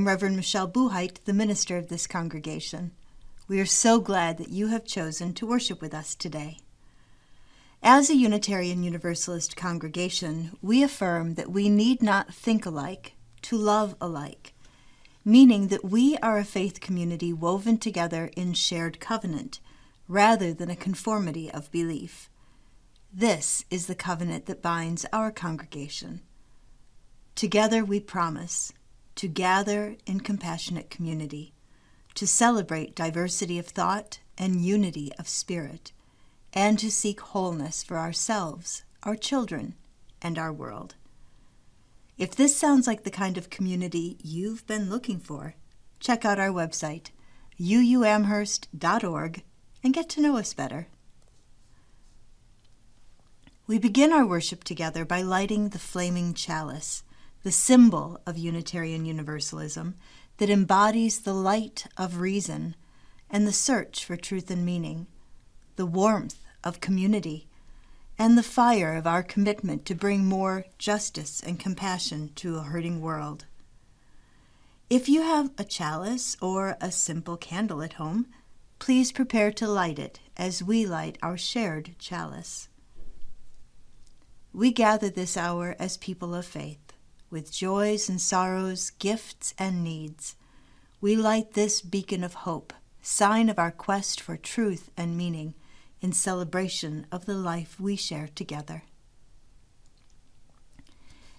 Reverend Michelle Buheit, the minister of this congregation. We are so glad that you have chosen to worship with us today. As a Unitarian Universalist congregation, we affirm that we need not think alike to love alike, meaning that we are a faith community woven together in shared covenant, rather than a conformity of belief. This is the covenant that binds our congregation. Together we promise to gather in compassionate community, to celebrate diversity of thought and unity of spirit, and to seek wholeness for ourselves, our children, and our world. If this sounds like the kind of community you've been looking for, check out our website, uuamherst.org, and get to know us better. We begin our worship together by lighting the flaming chalice, the symbol of Unitarian Universalism that embodies the light of reason and the search for truth and meaning, the warmth of community, and the fire of our commitment to bring more justice and compassion to a hurting world. If you have a chalice or a simple candle at home, please prepare to light it as we light our shared chalice. We gather this hour as people of faith, with joys and sorrows, gifts and needs. We light this beacon of hope, sign of our quest for truth and meaning, in celebration of the life we share together.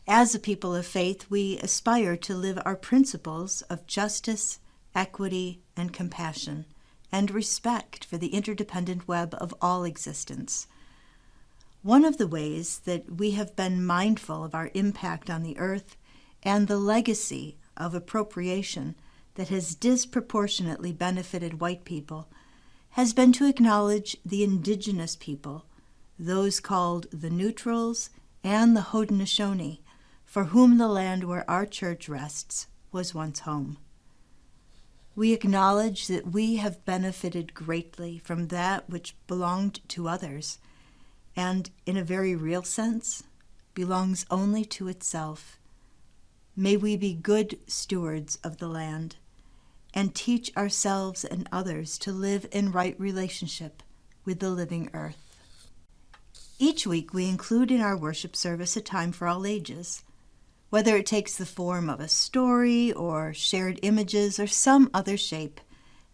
As a people of faith, we aspire to live our principles of justice, equity, and compassion, and respect for the interdependent web of all existence. One of the ways that we have been mindful of our impact on the earth and the legacy of appropriation that has disproportionately benefited white people has been to acknowledge the Indigenous people, those called the Neutrals and the Haudenosaunee, for whom the land where our church rests was once home. We acknowledge that we have benefited greatly from that which belonged to others, and in a very real sense, belongs only to itself. May we be good stewards of the land, and teach ourselves and others to live in right relationship with the living earth. Each week we include in our worship service a time for all ages. Whether it takes the form of a story or shared images or some other shape,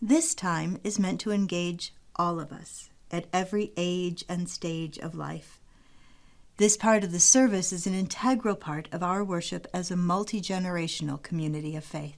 this time is meant to engage all of us at every age and stage of life. This part of the service is an integral part of our worship as a multi-generational community of faith.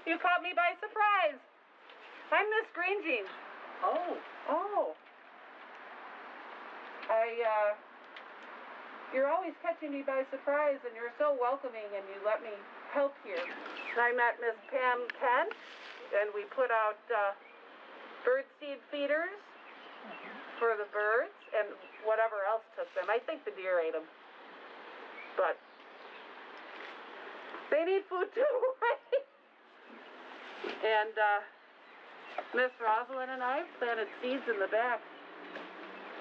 You caught me by surprise. I'm Miss Green Jeans. Oh. You're always catching me by surprise, and you're so welcoming, and you let me help here. I met Miss Pam Kent, and we put out bird seed feeders for the birds, and whatever else took them. I think the deer ate them. But they need food too, right? And Miss Rosalind and I planted seeds in the back.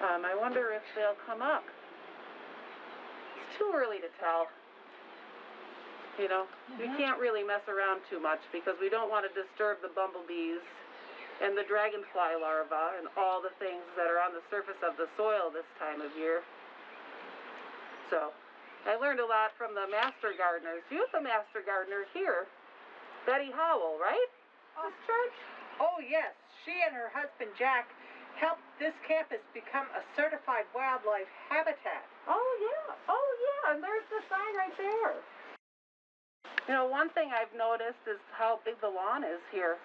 I wonder if they'll come up. It's too early to tell. You know, we can't really mess around too much because we don't want to disturb the bumblebees and the dragonfly larvae and all the things that are on the surface of the soil this time of year. So, I learned a lot from the master gardeners. You're the master gardener here. Betty Howell, right? This church? Oh, yes. She and her husband, Jack, helped this campus become a certified wildlife habitat. Oh, yeah. And there's the sign right there. You know, one thing I've noticed is how big the lawn is here.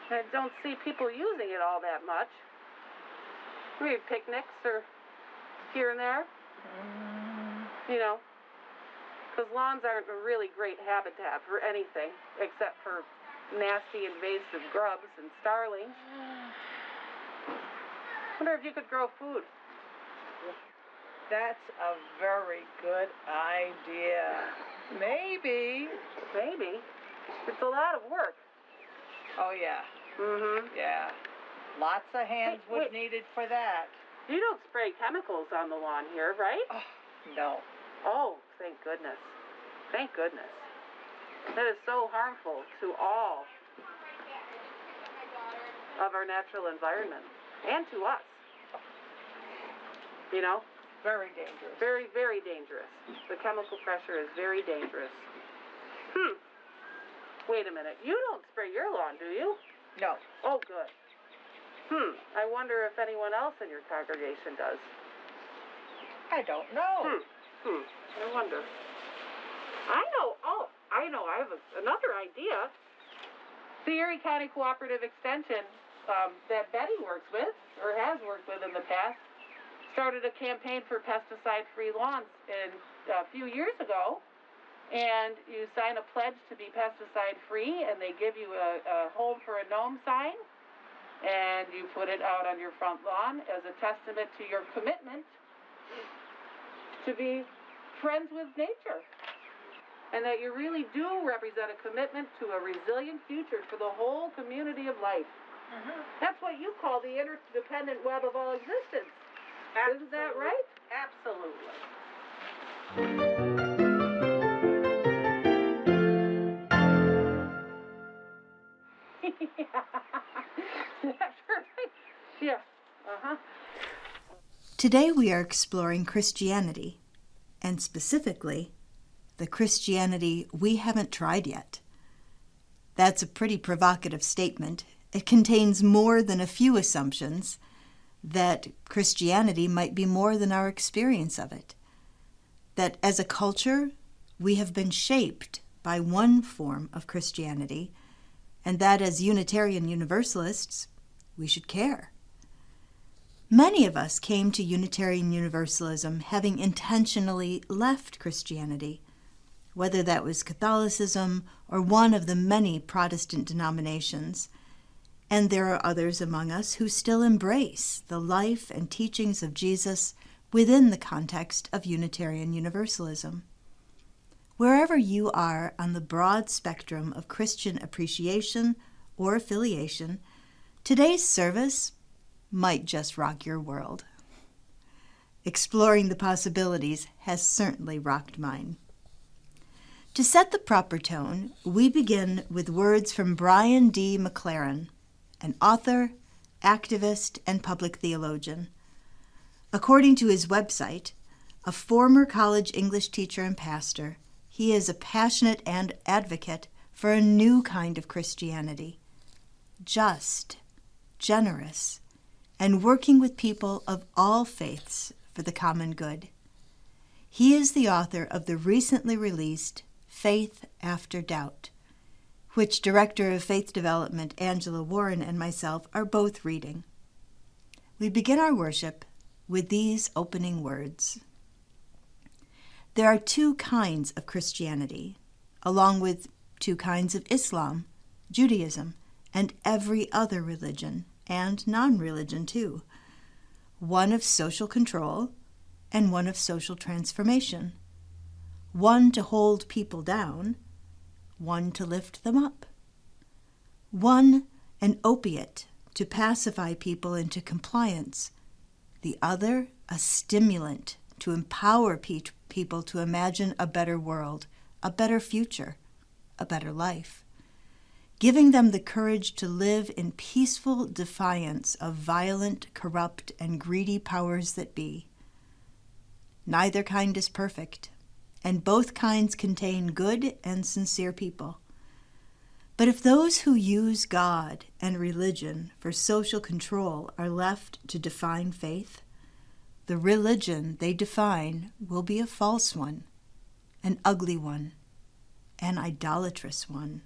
I don't see people using it all that much. Maybe picnics or here and there. You know, because lawns aren't a really great habitat for anything except for nasty invasive grubs and starlings. Wonder if you could grow food. That's a very good idea. Maybe. Maybe. It's a lot of work. Oh, yeah. Mm-hmm. Yeah. Lots of hands would needed for that. You don't spray chemicals on the lawn here, right? Oh, no. Oh, thank goodness. Thank goodness. That is so harmful to all of our natural environment and to us. You know? Very dangerous. Very, very dangerous. The chemical pressure is very dangerous. Wait a minute. You don't spray your lawn, do you? No. Oh, good. I wonder if anyone else in your congregation does. I don't know. I wonder. I know. Oh, I know. I have another idea. The Erie County Cooperative Extension that Betty works with, or has worked with in the past, started a campaign for pesticide-free lawns a few years ago. And you sign a pledge to be pesticide-free, and they give you a home for a gnome sign. And you put it out on your front lawn as a testament to your commitment to be friends with nature. And that you really do represent a commitment to a resilient future for the whole community of life. That's what you call the interdependent web of all existence. Absolutely. Isn't that right? Absolutely. That's right. Yeah. Today we are exploring Christianity, and specifically, the Christianity we haven't tried yet. That's a pretty provocative statement. It contains more than a few assumptions that Christianity might be more than our experience of it. That as a culture, we have been shaped by one form of Christianity, and that as Unitarian Universalists, we should care. Many of us came to Unitarian Universalism having intentionally left Christianity, whether that was Catholicism or one of the many Protestant denominations. And there are others among us who still embrace the life and teachings of Jesus within the context of Unitarian Universalism. Wherever you are on the broad spectrum of Christian appreciation or affiliation, today's service might just rock your world. Exploring the possibilities has certainly rocked mine. To set the proper tone, we begin with words from Brian D Mclaren, an author, activist, and public theologian. According to his website, a former college English teacher and pastor, he is a passionate and advocate for a new kind of Christianity, just, generous, and working with people of all faiths for the common good. He is the author of the recently released Faith After Doubt, which Director of Faith Development Angela Warren and myself are both reading. We begin our worship with these opening words. There are two kinds of Christianity, along with two kinds of Islam, Judaism, and every other religion, and non-religion too. One of social control and one of social transformation. One to hold people down, one to lift them up. One an opiate to pacify people into compliance. The other a stimulant to empower people to imagine a better world, a better future, a better life, giving them the courage to live in peaceful defiance of violent, corrupt, and greedy powers that be. Neither kind is perfect, and both kinds contain good and sincere people. But if those who use God and religion for social control are left to define faith, the religion they define will be a false one, an ugly one, an idolatrous one.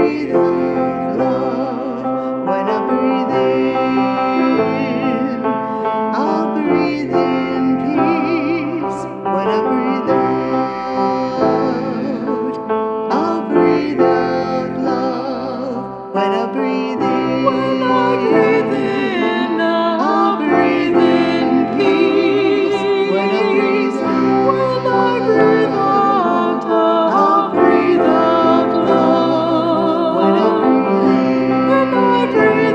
breathe out love. When I breathe in, I'll breathe in peace. When I breathe out, I'll breathe out love. When I breathe in, I'll breathe in peace. When I breathe out, I'll breathe out love. When I breathe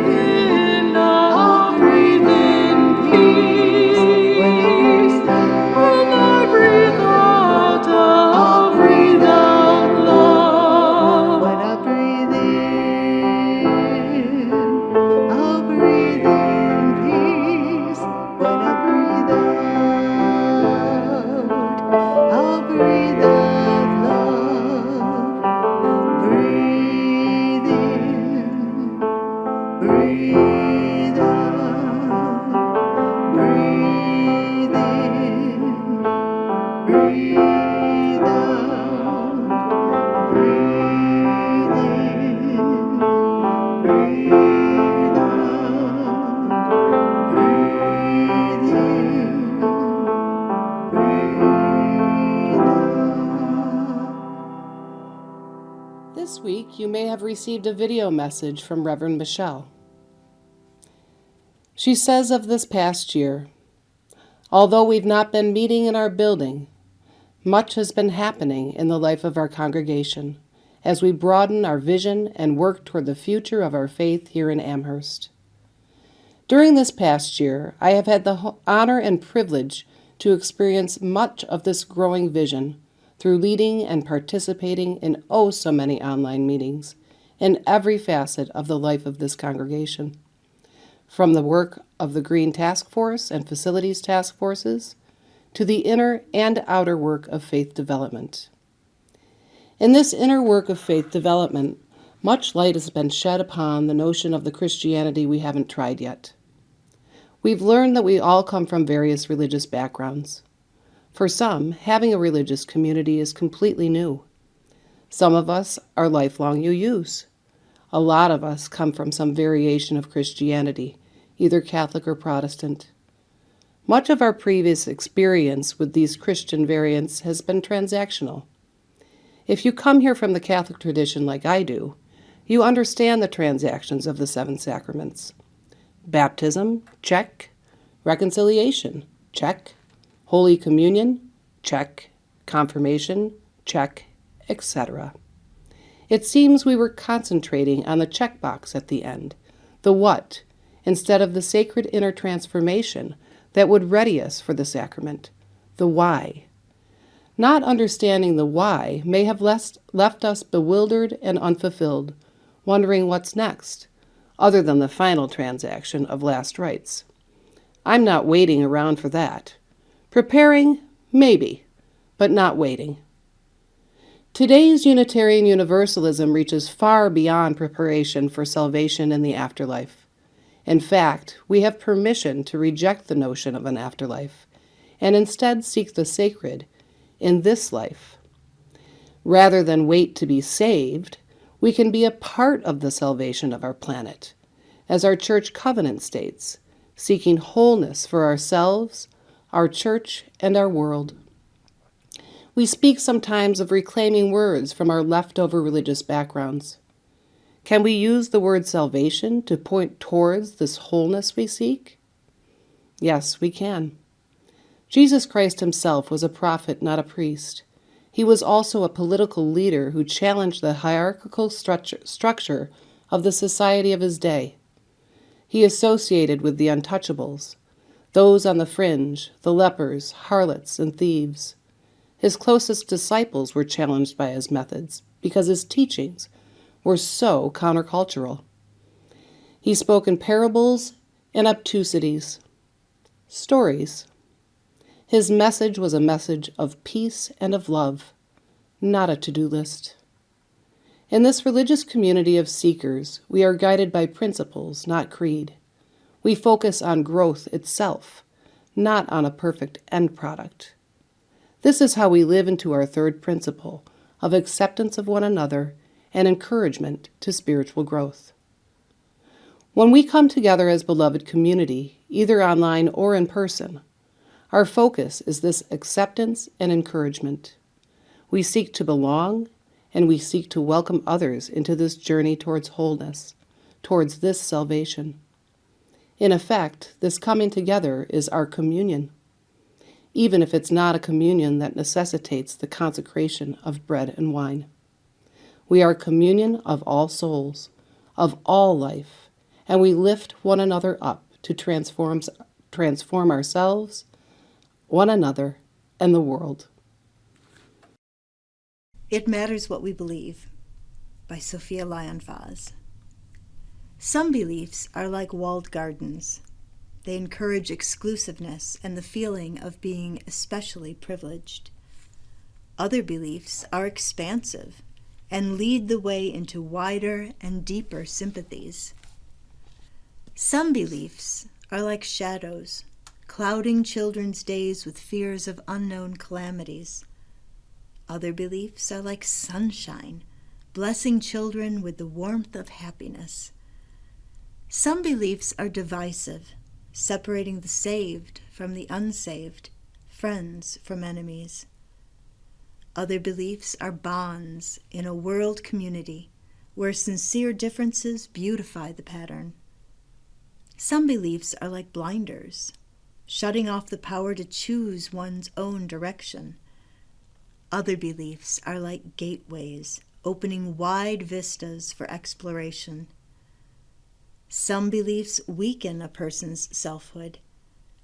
in, I'll breathe in peace. When I breathe out, I'll breathe out love. When I breathe in, I'll breathe in peace. When I breathe out, I'll breathe out love. Breathe in, breathe out, breathe in, breathe out, breathe in, breathe out, breathe in, breathe out. This week, you may have received a video message from Reverend Michelle. She says of this past year, although we've not been meeting in our building, much has been happening in the life of our congregation as we broaden our vision and work toward the future of our faith here in Amherst. During this past year, I have had the honor and privilege to experience much of this growing vision through leading and participating in oh so many online meetings in every facet of the life of this congregation. From the work of the Green Task Force and Facilities Task Forces to the inner and outer work of faith development. In this inner work of faith development, much light has been shed upon the notion of the Christianity we haven't tried yet. We've learned that we all come from various religious backgrounds. For some, having a religious community is completely new. Some of us are lifelong UUs. A lot of us come from some variation of Christianity, either Catholic or Protestant. Much of our previous experience with these Christian variants has been transactional. If you come here from the Catholic tradition like I do, you understand the transactions of the 7 sacraments. Baptism, check. Reconciliation, check. Holy Communion, check. Confirmation, check, etc. It seems we were concentrating on the checkbox at the end, the what, instead of the sacred inner transformation that would ready us for the sacrament, the why. Not understanding the why may have left us bewildered and unfulfilled, wondering what's next, other than the final transaction of last rites. I'm not waiting around for that. Preparing, maybe, but not waiting. Today's Unitarian Universalism reaches far beyond preparation for salvation in the afterlife. In fact, we have permission to reject the notion of an afterlife and instead seek the sacred in this life. Rather than wait to be saved, we can be a part of the salvation of our planet, as our church covenant states, seeking wholeness for ourselves, our church, and our world. We speak sometimes of reclaiming words from our leftover religious backgrounds. Can we use the word salvation to point towards this wholeness we seek? Yes, we can. Jesus Christ himself was a prophet, not a priest. He was also a political leader who challenged the hierarchical structure of the society of his day. He associated with the untouchables, those on the fringe, the lepers, harlots, and thieves. His closest disciples were challenged by his methods because his teachings were so countercultural. He spoke in parables and obtusities, stories. His message was a message of peace and of love, not a to-do list. In this religious community of seekers, we are guided by principles, not creed. We focus on growth itself, not on a perfect end product. This is how we live into our third principle of acceptance of one another and encouragement to spiritual growth. When we come together as beloved community, either online or in person, our focus is this acceptance and encouragement. We seek to belong, and we seek to welcome others into this journey towards wholeness, towards this salvation. In effect, this coming together is our communion, even if it's not a communion that necessitates the consecration of bread and wine. We are a communion of all souls, of all life, and we lift one another up to transform ourselves, one another, and the world. It Matters What We Believe by Sophia Lyon-Vaz. Some beliefs are like walled gardens. They encourage exclusiveness and the feeling of being especially privileged. Other beliefs are expansive and lead the way into wider and deeper sympathies. Some beliefs are like shadows, clouding children's days with fears of unknown calamities. Other beliefs are like sunshine, blessing children with the warmth of happiness. Some beliefs are divisive, separating the saved from the unsaved, friends from enemies. Other beliefs are bonds in a world community where sincere differences beautify the pattern. Some beliefs are like blinders, shutting off the power to choose one's own direction. Other beliefs are like gateways, opening wide vistas for exploration. Some beliefs weaken a person's selfhood.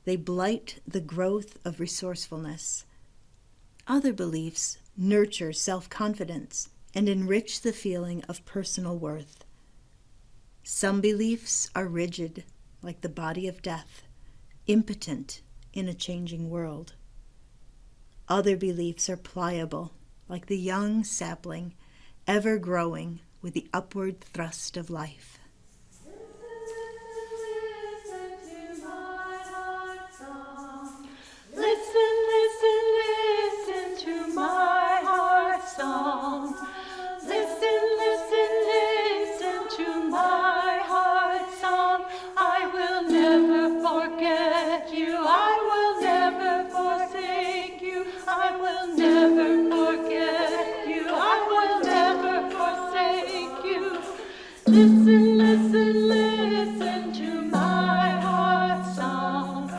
They blight the growth of resourcefulness. Other beliefs nurture self-confidence and enrich the feeling of personal worth. Some beliefs are rigid, like the body of death, impotent in a changing world. Other beliefs are pliable, like the young sapling, ever growing with the upward thrust of life. Listen, listen, listen to my heart song. Listen, listen, listen to my heart song. I will never forget you. I will never forsake you. I will never forget you. I will never forsake you. Listen, listen, listen to my heart song.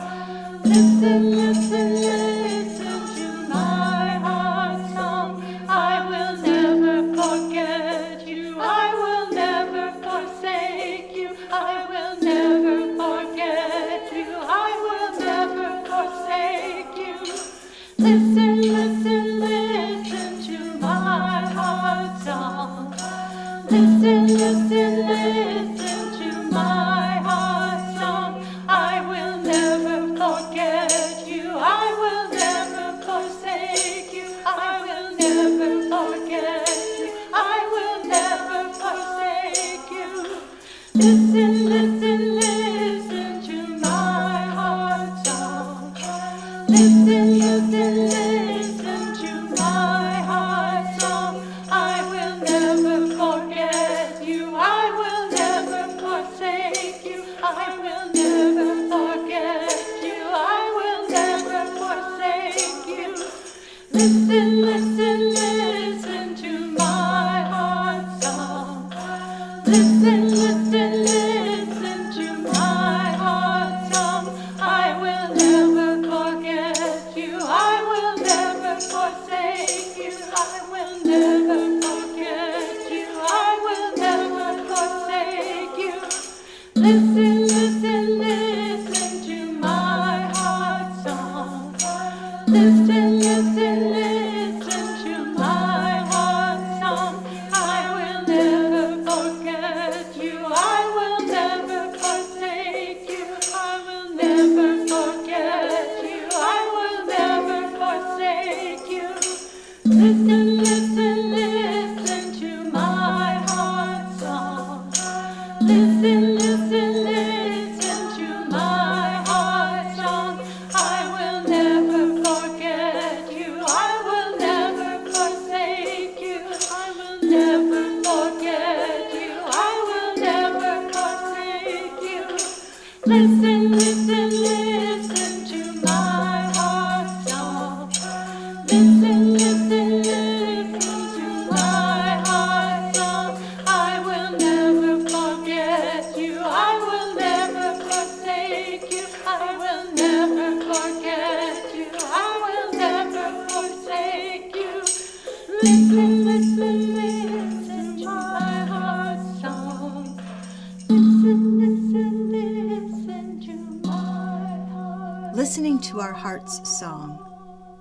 Listen, listen, listen to my heart song. I will never forget you. I will never forsake you. I will never forget you. I will never forsake you. Listen, listen, listen to my heart song. Listen, listen, listen to my heart song. I will never forget you. I will never forsake you. I will never forget you. I will never forsake you. Listen, listen, listen to my heart song. Listen, listen, listen to my heart song. I will never forget you. I will never forsake you. I will never forget you. I will never forsake you. Listen, listen, listen to my heart song. Listen, listen, listen to my heart song. I will never forget you. I will never forsake you. I will never forget you. I will never forsake you. Listen, listen, listen to my heart song. Listen, listen, listen to my heart song. I will never forget you. I will never forsake you. I will never forget Listen, listen, listen to my heart song. Listen, listen, listen to my heart song. I will never forget you. I will never forsake you. I will never forget you. I will never forsake you. Listen, listen, listen to my heart song. Listen, listen, listen to my heart. Listening to our heart's song,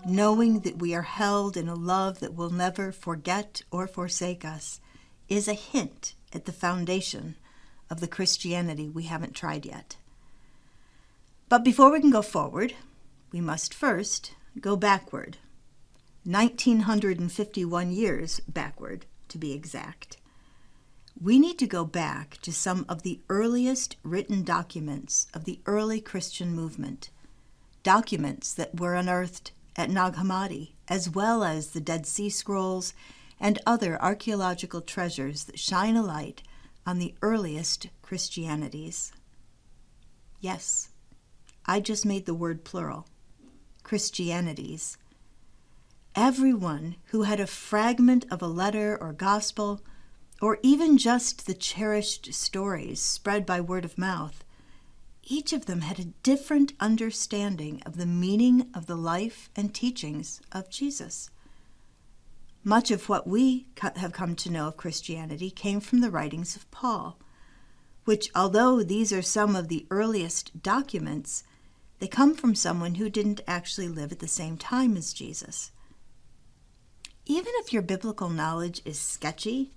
knowing that we are held in a love that will never forget or forsake us, is a hint at the foundation of the Christianity we haven't tried yet. But before we can go forward, we must first go backward. 1951 years backward, to be exact. We need to go back to some of the earliest written documents of the early Christian movement, documents that were unearthed at Nag Hammadi, as well as the Dead Sea Scrolls and other archaeological treasures that shine a light on the earliest Christianities. Yes, I just made the word plural, Christianities. Everyone who had a fragment of a letter or gospel, or even just the cherished stories spread by word of mouth, each of them had a different understanding of the meaning of the life and teachings of Jesus. Much of what we have come to know of Christianity came from the writings of Paul, which, although these are some of the earliest documents, they come from someone who didn't actually live at the same time as Jesus. Even if your biblical knowledge is sketchy,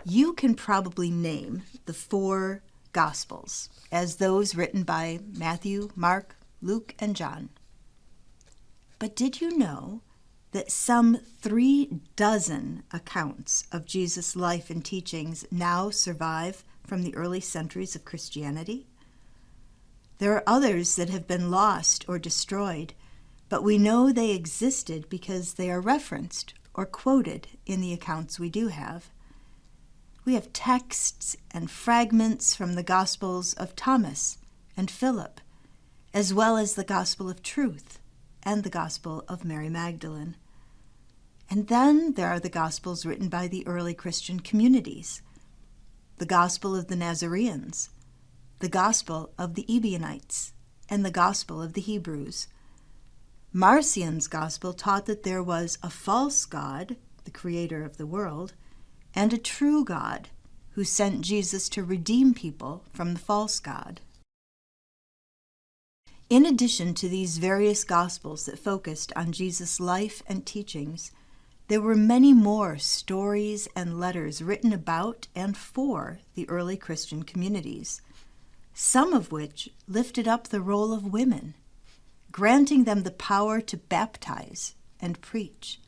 you can probably name the 4 Gospels as those written by Matthew, Mark, Luke, and John. But did you know that some 36 accounts of Jesus' life and teachings now survive from the early centuries of Christianity? There are others that have been lost or destroyed, but we know they existed because they are referenced or quoted in the accounts we do have. We have texts and fragments from the Gospels of Thomas and Philip, as well as the Gospel of Truth and the Gospel of Mary Magdalene. And then there are the Gospels written by the early Christian communities, the Gospel of the Nazarenes, the Gospel of the Ebionites, and the Gospel of the Hebrews. Marcion's Gospel taught that there was a false God, the creator of the world, and a true God who sent Jesus to redeem people from the false God. In addition to these various Gospels that focused on Jesus' life and teachings, there were many more stories and letters written about and for the early Christian communities, some of which lifted up the role of women, granting them the power to baptize and preach.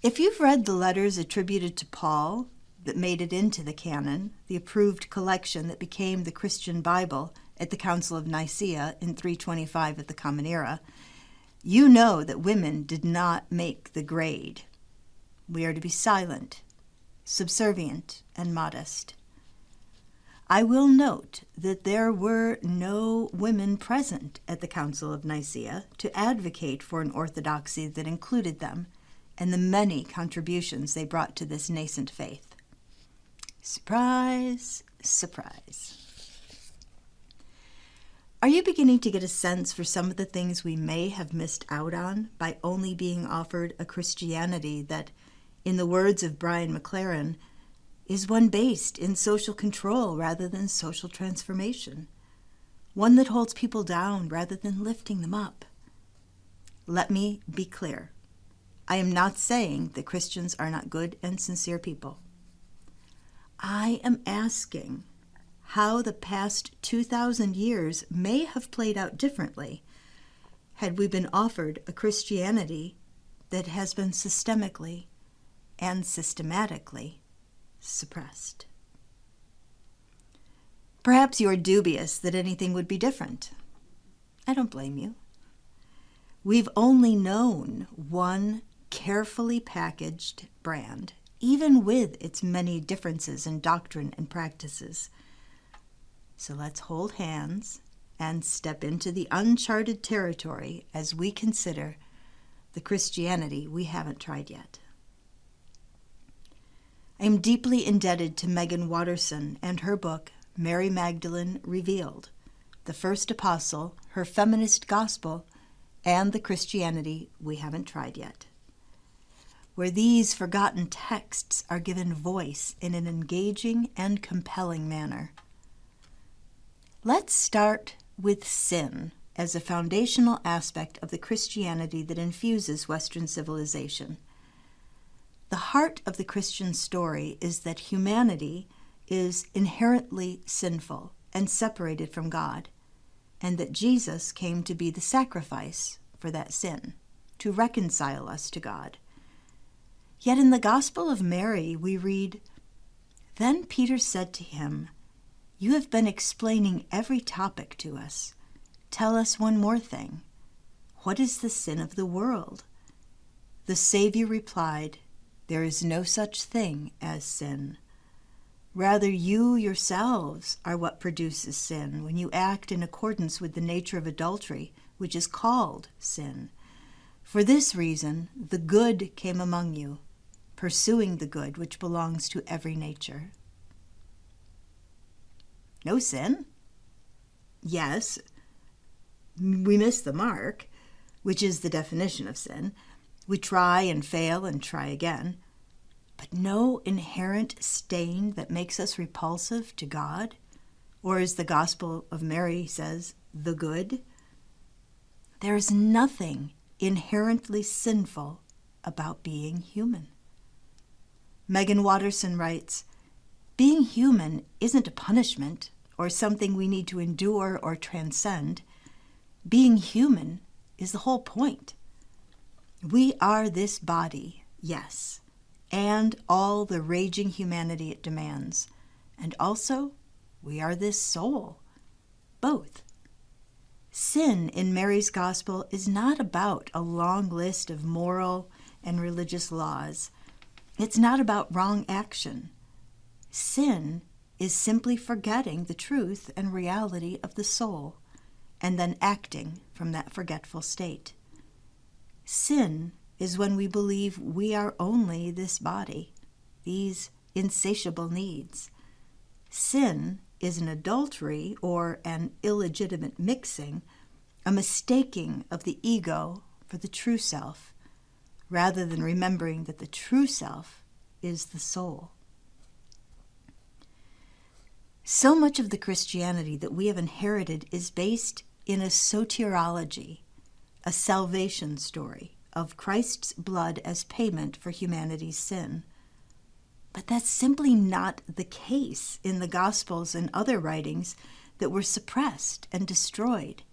If you've read the letters attributed to Paul that made it into the canon, the approved collection that became the Christian Bible at the Council of Nicaea in 325 of the Common Era, you know that women did not make the grade. We are to be silent, subservient, and modest. I will note that there were no women present at the Council of Nicaea to advocate for an orthodoxy that included them and the many contributions they brought to this nascent faith. Surprise, surprise. Are you beginning to get a sense for some of the things we may have missed out on by only being offered a Christianity that, in the words of D Mclaren, is one based in social control rather than social transformation, one that holds people down rather than lifting them up? Let me be clear. I am not saying that Christians are not good and sincere people. I am asking how the past 2,000 years may have played out differently had we been offered a Christianity that has been systemically and systematically suppressed. Perhaps you are dubious that anything would be different. I don't blame you. We've only known one carefully packaged brand, even with its many differences in doctrine and practices. So let's hold hands and step into the uncharted territory as we consider the Christianity we haven't tried yet. I am deeply indebted to Megan Watterson and her book, Mary Magdalene Revealed, the First Apostle, Her Feminist Gospel, and the Christianity We Haven't Tried Yet, where these forgotten texts are given voice in an engaging and compelling manner. Let's start with sin as a foundational aspect of the Christianity that infuses Western civilization. The heart of the Christian story is that humanity is inherently sinful and separated from God, and that Jesus came to be the sacrifice for that sin, to reconcile us to God. Yet in the Gospel of Mary we read, "Then Peter said to him, 'You have been explaining every topic to us. Tell us one more thing. What is the sin of the world?' The Savior replied, 'There is no such thing as sin. Rather, you yourselves are what produces sin when you act in accordance with the nature of adultery, which is called sin. For this reason, the good came among you, pursuing the good which belongs to every nature.'" No sin? Yes, we miss the mark, which is the definition of sin. We try and fail and try again. But no inherent stain that makes us repulsive to God, or as the Gospel of Mary says, the good. There is nothing inherently sinful about being human. Megan Watterson writes, "Being human isn't a punishment or something we need to endure or transcend. Being human is the whole point. We are this body, yes, and all the raging humanity it demands. And also, we are this soul, both. Sin in Mary's Gospel is not about a long list of moral and religious laws. It's not about wrong action. Sin is simply forgetting the truth and reality of the soul, and then acting from that forgetful state. Sin is when we believe we are only this body, these insatiable needs. Sin is an adultery or an illegitimate mixing, a mistaking of the ego for the true self, rather than remembering that the true self is the soul. So much of the Christianity that we have inherited is based in a soteriology, a salvation story of Christ's blood as payment for humanity's sin. But that's simply not the case in the Gospels and other writings that were suppressed and destroyed.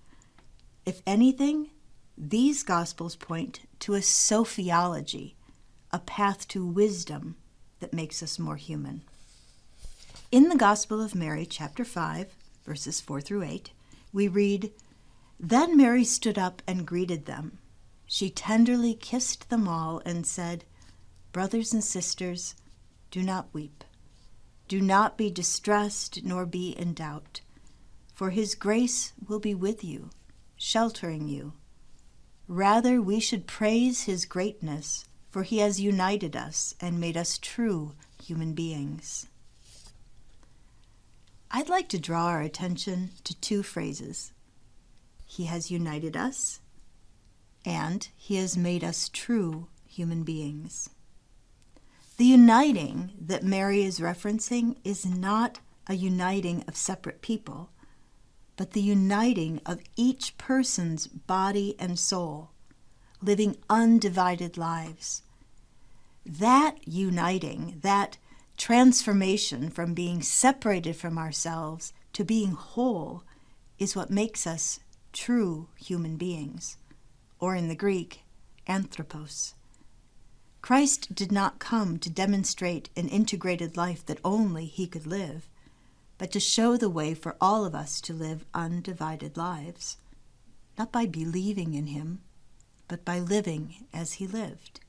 If anything, these Gospels point to a sophiology, a path to wisdom that makes us more human. In the Gospel of Mary, chapter 5, verses 4 through 8, we read, "Then Mary stood up and greeted them. She tenderly kissed them all and said, 'Brothers and sisters, do not weep. Do not be distressed nor be in doubt, for his grace will be with you, sheltering you. Rather, we should praise his greatness, for he has united us and made us true human beings.'" I'd like to draw our attention to two phrases. He has united us, and he has made us true human beings. The uniting that Mary is referencing is not a uniting of separate people, but the uniting of each person's body and soul, living undivided lives. That uniting, that transformation from being separated from ourselves to being whole, is what makes us true human beings, or in the Greek, anthropos. Christ did not come to demonstrate an integrated life that only he could live, but to show the way for all of us to live undivided lives, not by believing in him, but by living as he lived.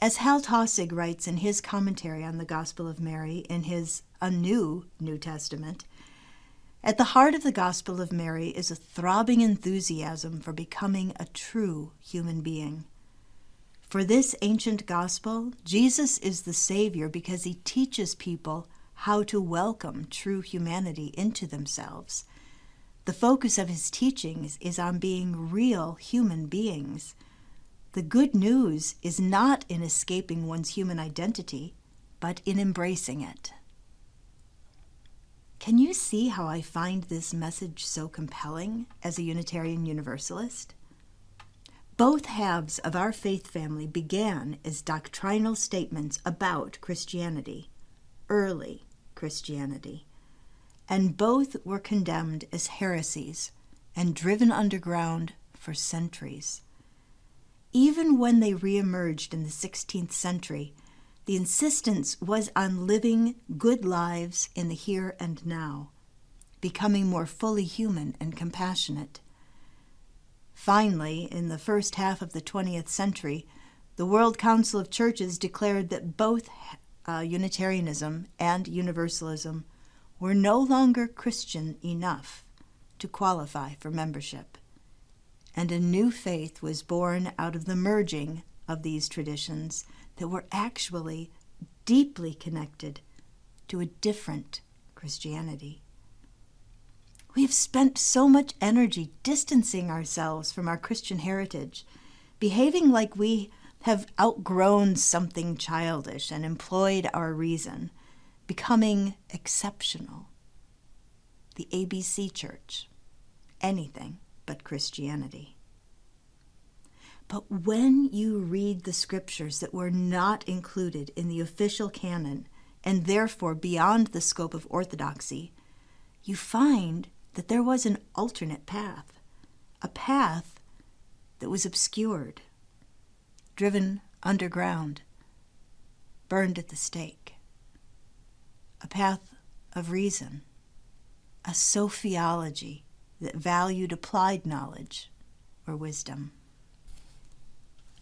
As Hal Taussig writes in his commentary on the Gospel of Mary in his Anew New Testament, at the heart of the Gospel of Mary is a throbbing enthusiasm for becoming a true human being. For this ancient gospel, Jesus is the Savior because he teaches people how to welcome true humanity into themselves. The focus of his teachings is on being real human beings. The good news is not in escaping one's human identity, but in embracing it. Can you see how I find this message so compelling as a Unitarian Universalist? Both halves of our faith family began as doctrinal statements about Christianity, early Christianity, and both were condemned as heresies and driven underground for centuries. Even when they reemerged in the 16th century, the insistence was on living good lives in the here and now, becoming more fully human and compassionate. Finally, in the first half of the 20th century, the World Council of Churches declared that both Unitarianism and Universalism were no longer Christian enough to qualify for membership. And a new faith was born out of the merging of these traditions that were actually deeply connected to a different Christianity. We have spent so much energy distancing ourselves from our Christian heritage, behaving like we have outgrown something childish and employed our reason, becoming exceptional. The ABC Church, anything but Christianity. But when you read the scriptures that were not included in the official canon and therefore beyond the scope of orthodoxy, you find that there was an alternate path, a path that was obscured, driven underground, burned at the stake, a path of reason, a sophiology that valued applied knowledge or wisdom.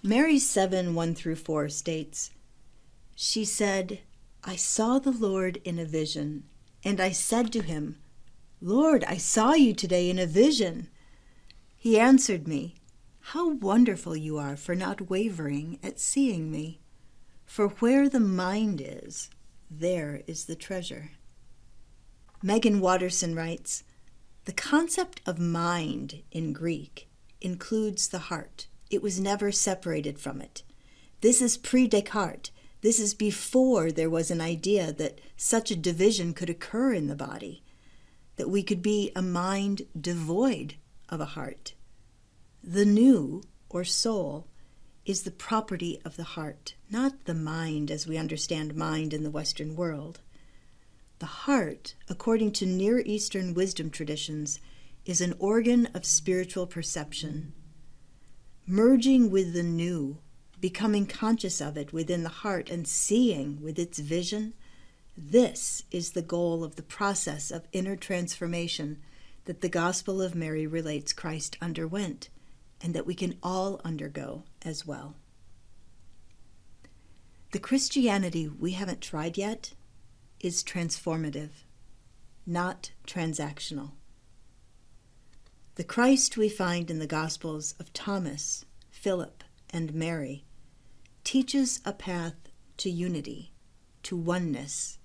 Mary 7:1-4 states, "She said, I saw the Lord in a vision, and I said to him, Lord, I saw you today in a vision. He answered me, How wonderful you are for not wavering at seeing me. For where the mind is, there is the treasure." Megan Watterson writes, "The concept of mind in Greek includes the heart. It was never separated from it. This is pre-Descartes. This is before there was an idea that such a division could occur in the body, that we could be a mind devoid of a heart. The nous, or soul, is the property of the heart, not the mind as we understand mind in the Western world. The heart, according to Near Eastern wisdom traditions, is an organ of spiritual perception. Merging with the nous, becoming conscious of it within the heart and seeing with its vision, this is the goal of the process of inner transformation that the Gospel of Mary relates Christ underwent, and that we can all undergo as well. The Christianity we haven't tried yet is transformative, not transactional. The Christ we find in the Gospels of Thomas, Philip, and Mary teaches a path to unity, to oneness,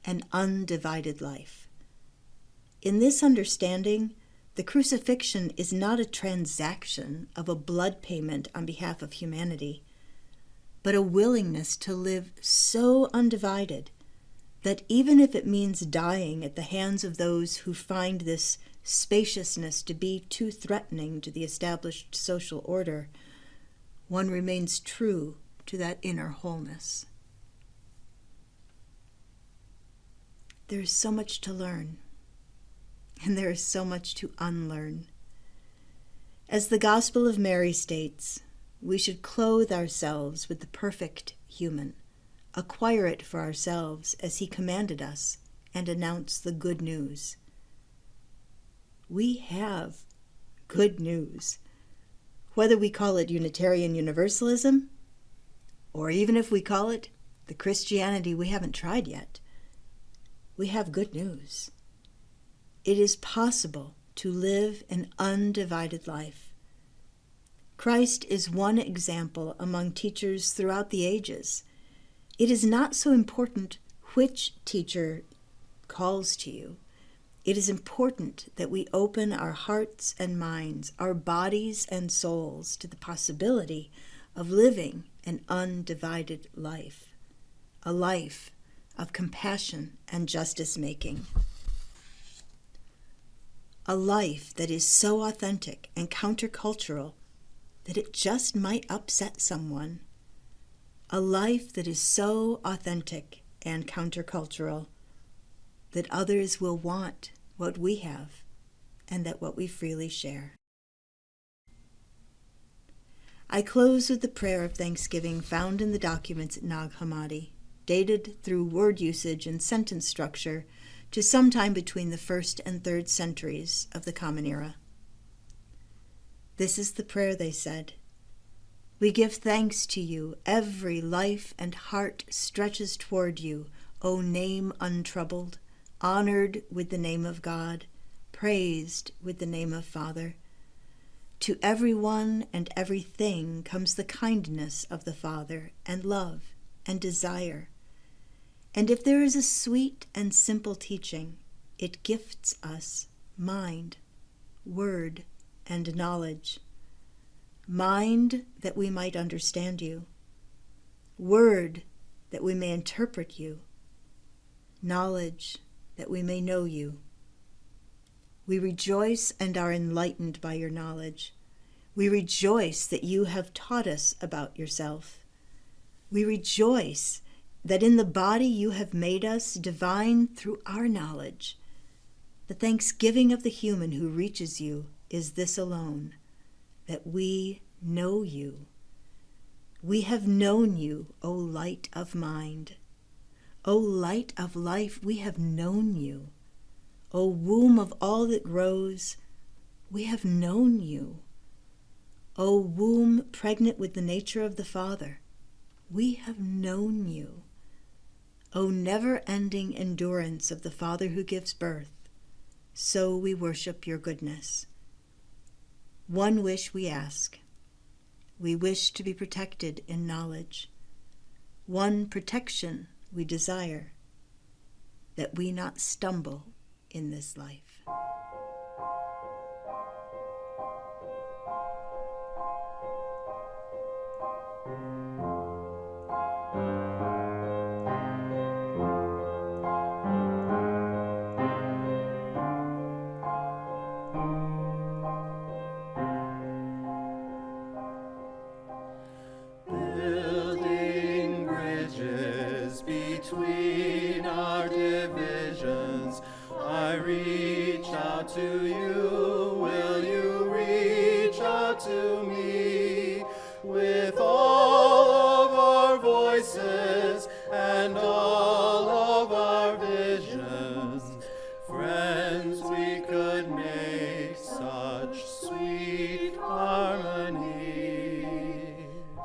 and undivided life. In this understanding, the crucifixion is not a transaction of a blood payment on behalf of humanity, but a willingness to live so undivided that even if it means dying at the hands of those who find this spaciousness to be too threatening to the established social order, one remains true to that inner wholeness. There is so much to learn, and there is so much to unlearn. As the Gospel of Mary states, we should clothe ourselves with the perfect human, acquire it for ourselves as he commanded us, and announce the good news. We have good news, whether we call it Unitarian Universalism or even if we call it the Christianity we haven't tried yet, we have good news. It is possible to live an undivided life. Christ is one example among teachers throughout the ages. It is not so important which teacher calls to you. It is important that we open our hearts and minds, our bodies and souls to the possibility of living an undivided life, a life of compassion and justice-making, a life that is so authentic and countercultural that it just might upset someone, a life that is so authentic and countercultural that others will want what we have and that what we freely share. I close with the prayer of thanksgiving found in the documents at Nag Hammadi, dated through word usage and sentence structure to sometime between the 1st and 3rd centuries of the Common Era. This is the prayer they said. We give thanks to you. Every life and heart stretches toward you, O name untroubled, honored with the name of God, praised with the name of Father. To everyone and everything comes the kindness of the Father, and love and desire. And if there is a sweet and simple teaching, it gifts us mind, word, and knowledge. Mind, that we might understand you. Word, that we may interpret you. Knowledge, that we may know you. We rejoice and are enlightened by your knowledge. We rejoice that you have taught us about yourself. We rejoice that in the body you have made us divine through our knowledge. The thanksgiving of the human who reaches you is this alone, that we know you. We have known you, O light of mind. O light of life, we have known you. O womb of all that grows, we have known you. O womb pregnant with the nature of the Father, we have known you. O never-ending endurance of the Father who gives birth, so we worship your goodness. One wish we ask. We wish to be protected in knowledge. One protection we desire, that we not stumble in this life. Building bridges between our divisions, I reach out to you. Will you reach out to me? With all of our voices and all of our visions, friends, we could make such sweet harmony.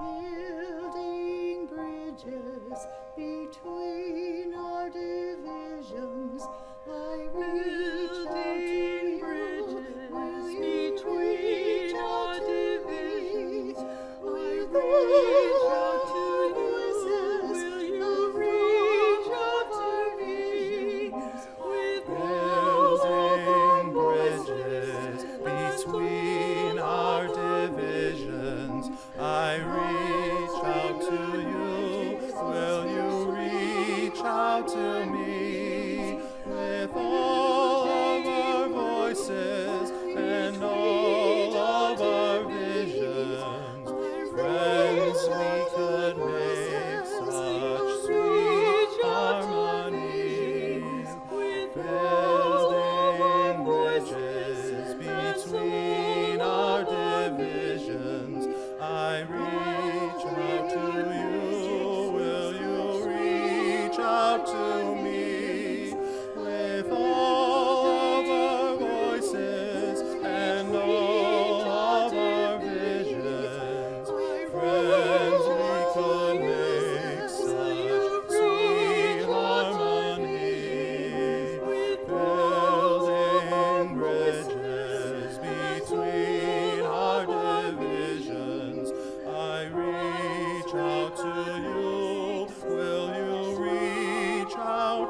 Building bridges between our divisions, I reach out to you. Will you reach out to me? I reach out to you. Will you reach out to me? With Building bridges between our divisions, I reach out to you. Will you reach out to me? With all of our voices and all of our visions, friends, we could make such sweet harmony. Building bridges between our divisions, I reach out to you. Will you reach out to me?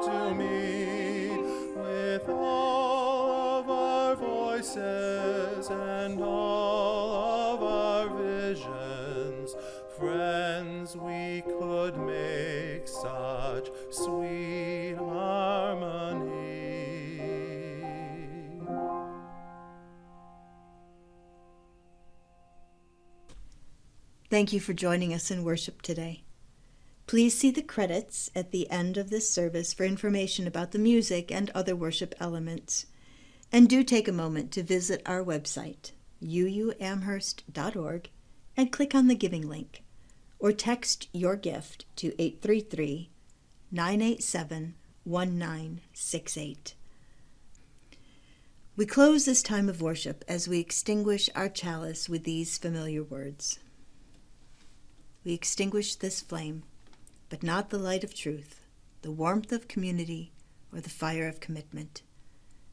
to meet with all of our voices and all of our visions. Friends, we could make such sweet harmony. Thank you for joining us in worship today. Please see the credits at the end of this service for information about the music and other worship elements. And do take a moment to visit our website, uuamherst.org, and click on the giving link, or text your gift to 833-987-1968. We close this time of worship as we extinguish our chalice with these familiar words. We extinguish this flame, but not the light of truth, the warmth of community, or the fire of commitment.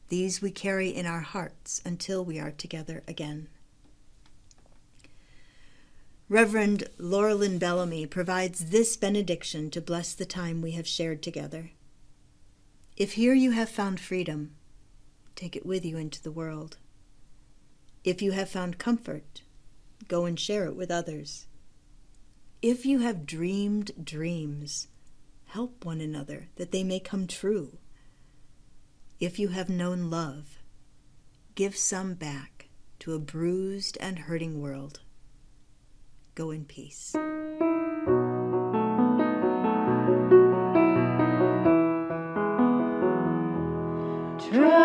These we carry in our hearts until we are together again. Reverend Laurelyn Bellamy provides this benediction to bless the time we have shared together. If here you have found freedom, take it with you into the world. If you have found comfort, go and share it with others. If you have dreamed dreams, help one another that they may come true. If you have known love, give some back to a bruised and hurting world. Go in peace. Try